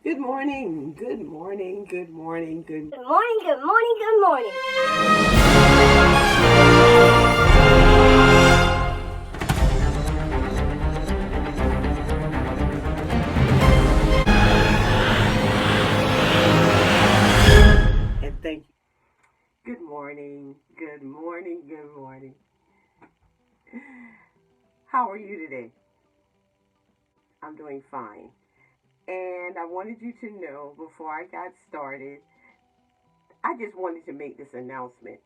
Good morning, good morning, good morning, good Good morning, good morning, good morning. and thank you. Good morning, good morning, good morning. How are you today? I'm doing fine. And I wanted you to know before I got started, I just wanted to make this announcement.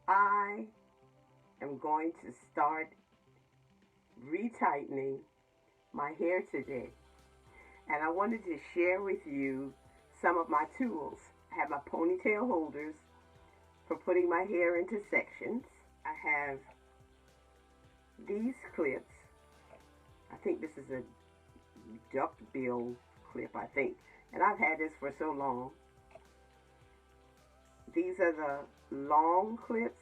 I am going to start retightening my hair today. And I wanted to share with you some of my tools. I have my ponytail holders for putting my hair into sections. I have these clips. I think this is a duckbill clip, I think. And I've had this for so long. These are the long clips.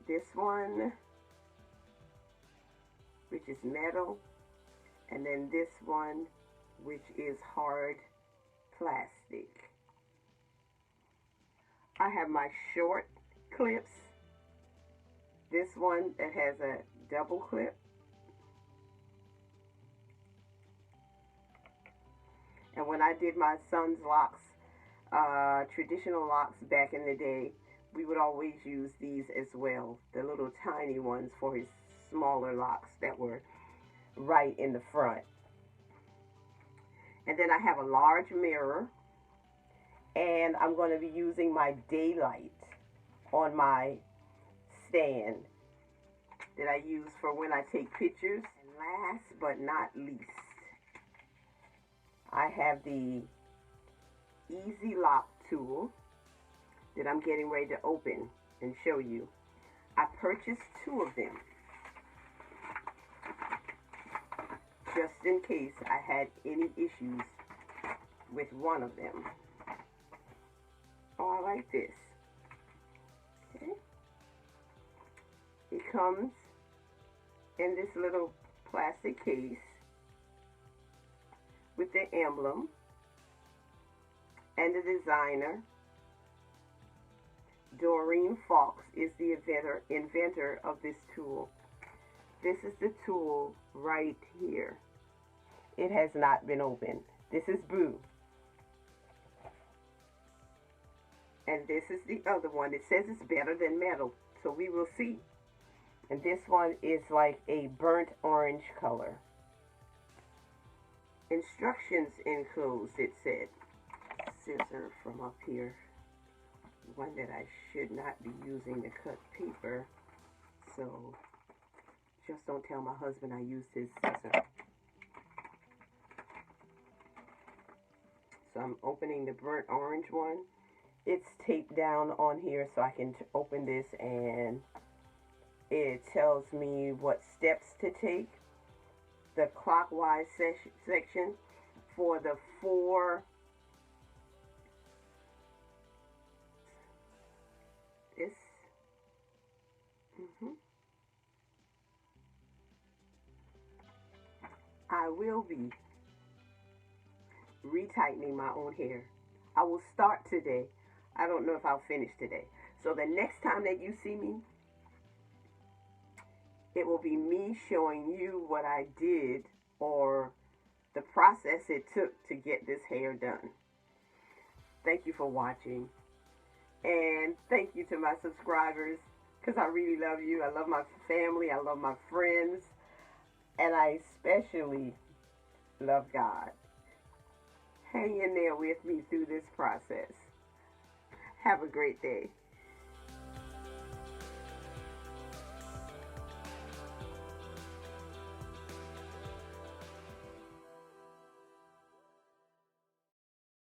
This one, which is metal. And then this one, which is hard plastic. I have my short clips. This one that has a double clip. And when I did my son's locks, traditional locks back in the day, we would always use these as well. The little tiny ones for his smaller locks that were right in the front. And then I have a large mirror. And I'm going to be using my daylight on my stand that I use for when I take pictures. And last but not least, I have the Easy Lock tool that I'm getting ready to open and show you. I purchased 2 of them just in case I had any issues with one of them. Oh, I like this. Okay. It comes in this little plastic case with the emblem and the designer. Doreen Fox is the inventor of this tool. This is the tool right here. It has not been opened. This is Boo. And this is the other one. It says it's better than metal, so we will see. And this one is like a burnt orange color. Instructions enclosed, it said. Scissor from up here. One that I should not be using to cut paper. So just don't tell my husband I used his scissor. So I'm opening the burnt orange one. It's taped down on here so I can open this, and it tells me what steps to take. The clockwise section for the 4 this I will be retightening my own hair. I will start today. I don't know if I'll finish today. So the next time that you see me, it will be me showing you what I did or the process it took to get this hair done. Thank you for watching. And thank you to my subscribers, because I really love you. I love my family. I love my friends. And I especially love God. Hang in there with me through this process. Have a great day.